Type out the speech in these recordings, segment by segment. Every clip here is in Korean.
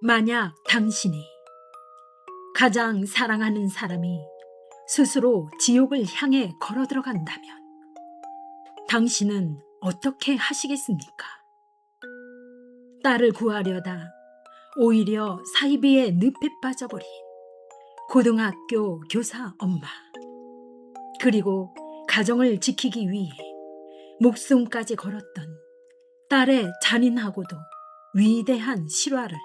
만약 당신이 가장 사랑하는 사람이 스스로 지옥을 향해 걸어 들어간다면 당신은 어떻게 하시겠습니까? 딸을 구하려다 오히려 사이비의 늪에 빠져버린 고등학교 교사 엄마, 그리고 가정을 지키기 위해 목숨까지 걸었던 딸의 잔인하고도 위대한 실화를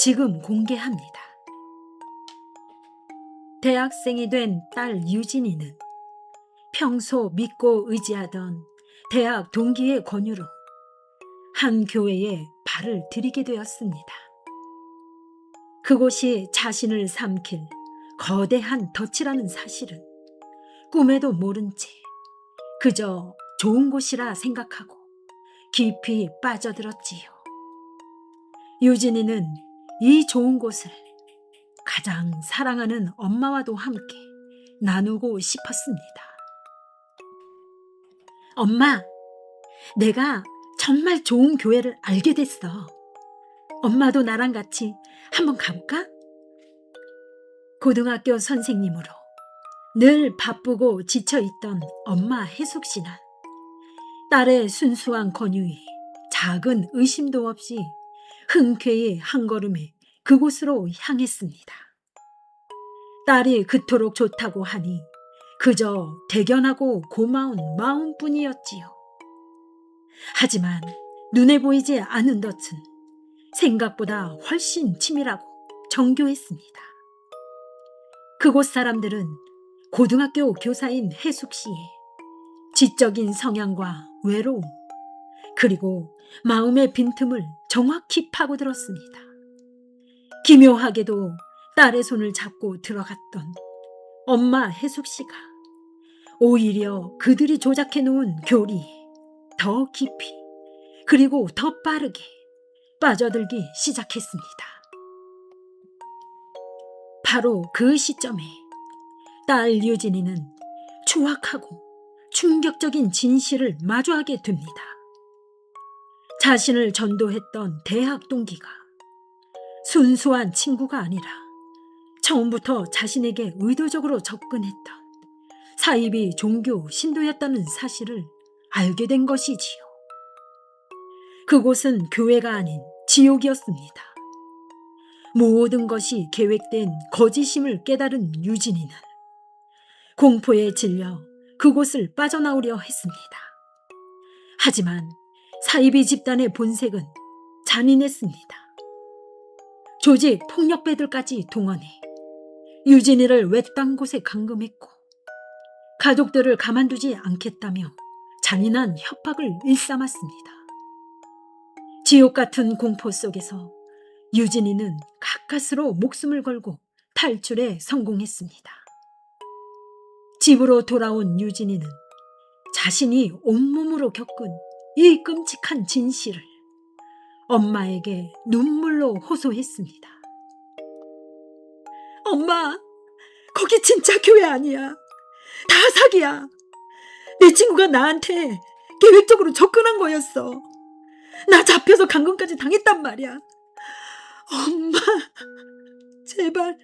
지금 공개합니다. 대학생이 된 딸 유진이는 평소 믿고 의지하던 대학 동기의 권유로 한 교회에 발을 들이게 되었습니다. 그곳이 자신을 삼킬 거대한 덫이라는 사실은 꿈에도 모른 채 그저 좋은 곳이라 생각하고 깊이 빠져들었지요. 유진이는 이 좋은 곳을 가장 사랑하는 엄마와도 함께 나누고 싶었습니다. 엄마, 내가 정말 좋은 교회를 알게 됐어. 엄마도 나랑 같이 한번 가볼까? 고등학교 선생님으로 늘 바쁘고 지쳐있던 엄마 혜숙 씨는 딸의 순수한 권유에 작은 의심도 없이 흔쾌히 한 걸음에 그곳으로 향했습니다. 딸이 그토록 좋다고 하니 그저 대견하고 고마운 마음뿐이었지요. 하지만 눈에 보이지 않은 덫은 생각보다 훨씬 치밀하고 정교했습니다. 그곳 사람들은 고등학교 교사인 혜숙 씨의 지적인 성향과 외로움, 그리고 마음의 빈틈을 정확히 파고들었습니다. 기묘하게도 딸의 손을 잡고 들어갔던 엄마 혜숙 씨가 오히려 그들이 조작해 놓은 교리에 더 깊이 그리고 더 빠르게 빠져들기 시작했습니다. 바로 그 시점에 딸 유진이는 추악하고 충격적인 진실을 마주하게 됩니다. 자신을 전도했던 대학 동기가 순수한 친구가 아니라 처음부터 자신에게 의도적으로 접근했던 사이비 종교 신도였다는 사실을 알게 된 것이지요. 그곳은 교회가 아닌 지옥이었습니다. 모든 것이 계획된 거짓임을 깨달은 유진이는 공포에 질려 그곳을 빠져나오려 했습니다. 하지만 사이비 집단의 본색은 잔인했습니다. 조직 폭력배들까지 동원해 유진이를 외딴 곳에 감금했고 가족들을 가만두지 않겠다며 잔인한 협박을 일삼았습니다. 지옥 같은 공포 속에서 유진이는 가까스로 목숨을 걸고 탈출에 성공했습니다. 집으로 돌아온 유진이는 자신이 온몸으로 겪은 이 끔찍한 진실을 엄마에게 눈물로 호소했습니다. 엄마, 거기 진짜 교회 아니야. 다 사기야. 내 친구가 나한테 계획적으로 접근한 거였어. 나 잡혀서 감금까지 당했단 말이야. 엄마, 제발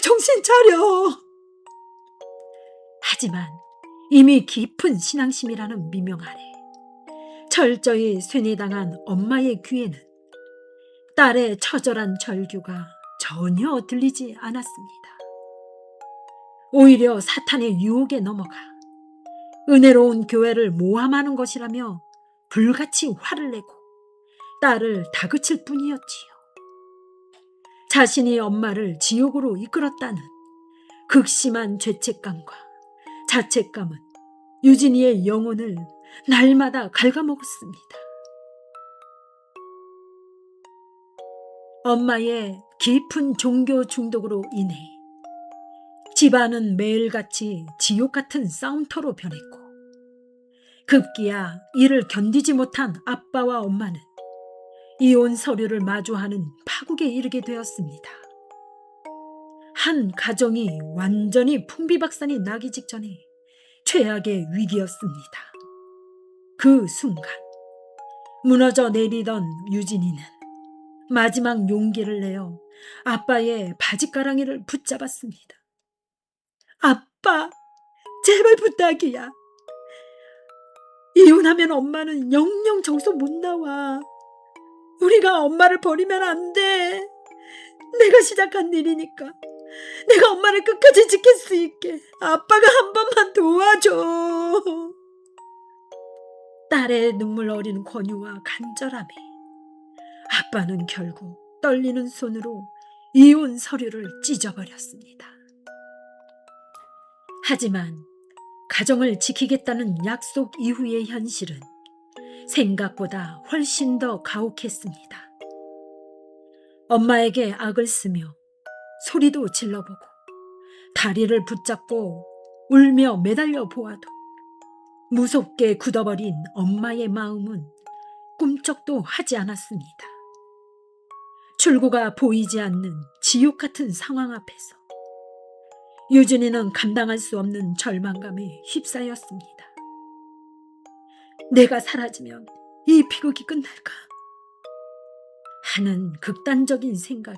정신 차려. 하지만 이미 깊은 신앙심이라는 미명 아래 철저히 쇠뇌당한 엄마의 귀에는 딸의 처절한 절규가 전혀 들리지 않았습니다. 오히려 사탄의 유혹에 넘어가 은혜로운 교회를 모함하는 것이라며 불같이 화를 내고 딸을 다그칠 뿐이었지요. 자신이 엄마를 지옥으로 이끌었다는 극심한 죄책감과 자책감은 유진이의 영혼을 날마다 갉아먹었습니다. 엄마의 깊은 종교 중독으로 인해 집안은 매일같이 지옥 같은 싸움터로 변했고 급기야 이를 견디지 못한 아빠와 엄마는 이혼 서류를 마주하는 파국에 이르게 되었습니다. 한 가정이 완전히 풍비박산이 나기 직전에 최악의 위기였습니다. 그 순간 무너져 내리던 유진이는 마지막 용기를 내어 아빠의 바짓가랑이를 붙잡았습니다. 아빠, 제발 부탁이야. 이혼하면 엄마는 영영 저기서 못 나와. 우리가 엄마를 버리면 안 돼. 내가 시작한 일이니까. 내가 엄마를 끝까지 지킬 수 있게 아빠가 한 번만 도와줘. 딸의 눈물 어린 권유와 간절함에 아빠는 결국 떨리는 손으로 이혼 서류를 찢어버렸습니다. 하지만 가정을 지키겠다는 약속 이후의 현실은 생각보다 훨씬 더 가혹했습니다. 엄마에게 악을 쓰며 소리도 질러보고 다리를 붙잡고 울며 매달려 보아도 무섭게 굳어버린 엄마의 마음은 꿈쩍도 하지 않았습니다. 출구가 보이지 않는 지옥 같은 상황 앞에서 유진이는 감당할 수 없는 절망감에 휩싸였습니다. 내가 사라지면 이 비극이 끝날까 하는 극단적인 생각에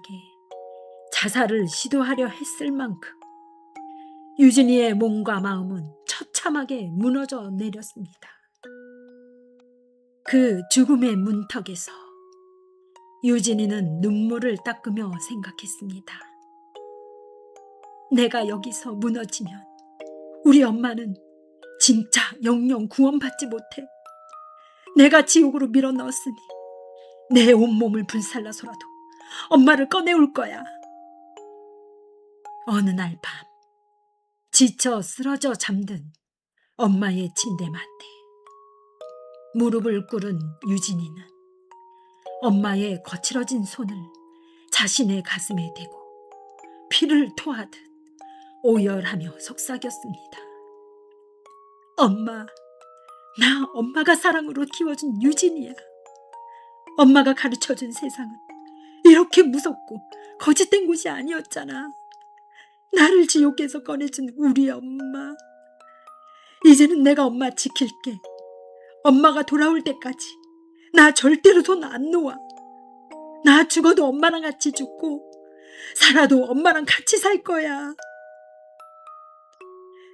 자살을 시도하려 했을 만큼 유진이의 몸과 마음은 처참하게 무너져 내렸습니다. 그 죽음의 문턱에서 유진이는 눈물을 닦으며 생각했습니다. 내가 여기서 무너지면 우리 엄마는 진짜 영영 구원받지 못해. 내가 지옥으로 밀어넣었으니 내 온몸을 불살라서라도 엄마를 꺼내올 거야. 어느 날 밤, 지쳐 쓰러져 잠든 엄마의 침대맡에 무릎을 꿇은 유진이는 엄마의 거칠어진 손을 자신의 가슴에 대고 피를 토하듯 오열하며 속삭였습니다. 엄마, 나 엄마가 사랑으로 키워준 유진이야. 엄마가 가르쳐준 세상은 이렇게 무섭고 거짓된 곳이 아니었잖아. 나를 지옥에서 꺼내준 우리 엄마. 이제는 내가 엄마 지킬게. 엄마가 돌아올 때까지 나 절대로 손 안 놓아. 나 죽어도 엄마랑 같이 죽고 살아도 엄마랑 같이 살 거야.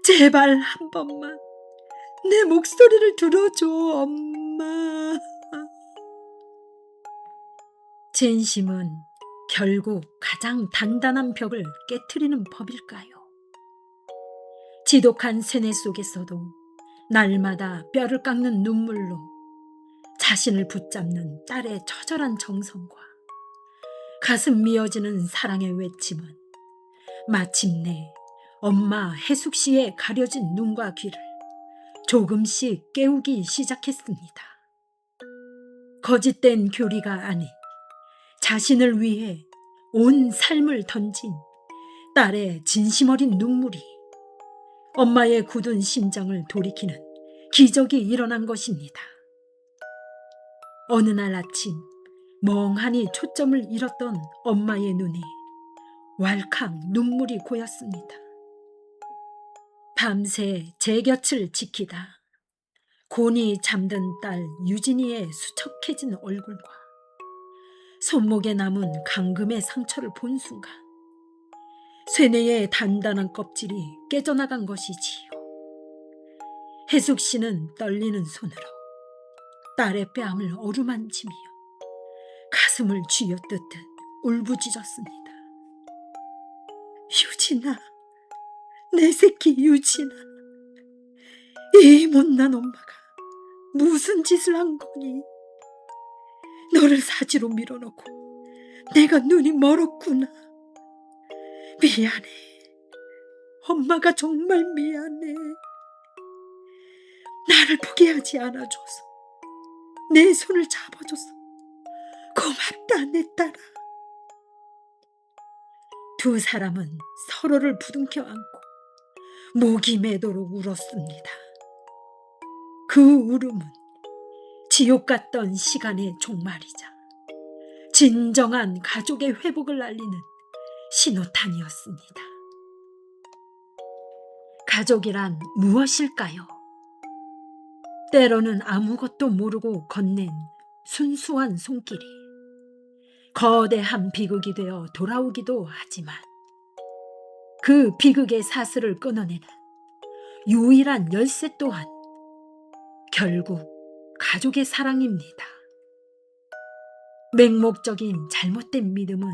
제발 한 번만 내 목소리를 들어줘, 엄마. 진심은 결국 가장 단단한 벽을 깨트리는 법일까요? 지독한 세뇌 속에서도 날마다 뼈를 깎는 눈물로 자신을 붙잡는 딸의 처절한 정성과 가슴 미어지는 사랑의 외침은 마침내 엄마 혜숙 씨의 가려진 눈과 귀를 조금씩 깨우기 시작했습니다. 거짓된 교리가 아닌 자신을 위해 온 삶을 던진 딸의 진심 어린 눈물이 엄마의 굳은 심장을 돌이키는 기적이 일어난 것입니다. 어느 날 아침 멍하니 초점을 잃었던 엄마의 눈에 왈칵 눈물이 고였습니다. 밤새 제 곁을 지키다 곤히 잠든 딸 유진이의 수척해진 얼굴과 손목에 남은 강금의 상처를 본 순간 쇠뇌의 단단한 껍질이 깨져나간 것이지요. 혜숙 씨는 떨리는 손으로 딸의 뺨을 어루만지며 가슴을 쥐어뜯듯 울부짖었습니다. 유진아, 내 새끼 유진아, 이 못난 엄마가 무슨 짓을 한 거니? 너를 사지로 밀어넣고 내가 눈이 멀었구나. 미안해. 엄마가 정말 미안해. 나를 포기하지 않아줘서, 내 손을 잡아줘서 고맙다, 내 딸아. 두 사람은 서로를 부둥켜 안고 목이 매도록 울었습니다. 그 울음은 지옥 같던 시간의 종말이자 진정한 가족의 회복을 알리는 신호탄이었습니다. 가족이란 무엇일까요? 때로는 아무것도 모르고 건넨 순수한 손길이 거대한 비극이 되어 돌아오기도 하지만 그 비극의 사슬을 끊어내는 유일한 열쇠 또한 결국 가족의 사랑입니다. 맹목적인 잘못된 믿음은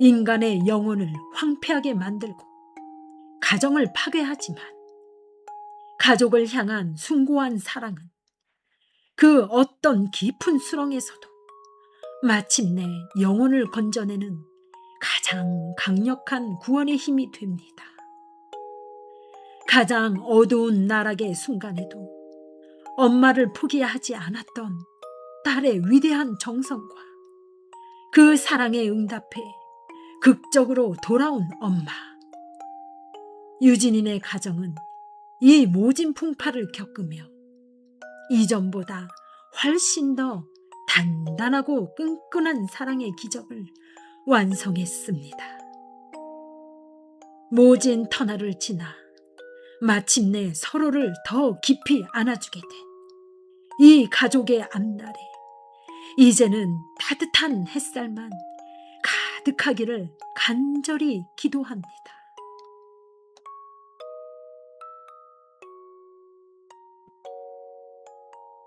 인간의 영혼을 황폐하게 만들고 가정을 파괴하지만 가족을 향한 숭고한 사랑은 그 어떤 깊은 수렁에서도 마침내 영혼을 건져내는 가장 강력한 구원의 힘이 됩니다. 가장 어두운 나락의 순간에도 엄마를 포기하지 않았던 딸의 위대한 정성과 그 사랑에 응답해 극적으로 돌아온 엄마. 유진이네 가정은 이 모진 풍파를 겪으며 이전보다 훨씬 더 단단하고 끈끈한 사랑의 기적을 완성했습니다. 모진 터널을 지나 마침내 서로를 더 깊이 안아주게 된 이 가족의 앞날에 이제는 따뜻한 햇살만 가득하기를 간절히 기도합니다.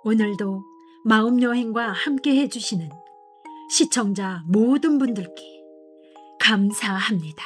오늘도 마음여행과 함께 해주시는 시청자 모든 분들께 감사합니다.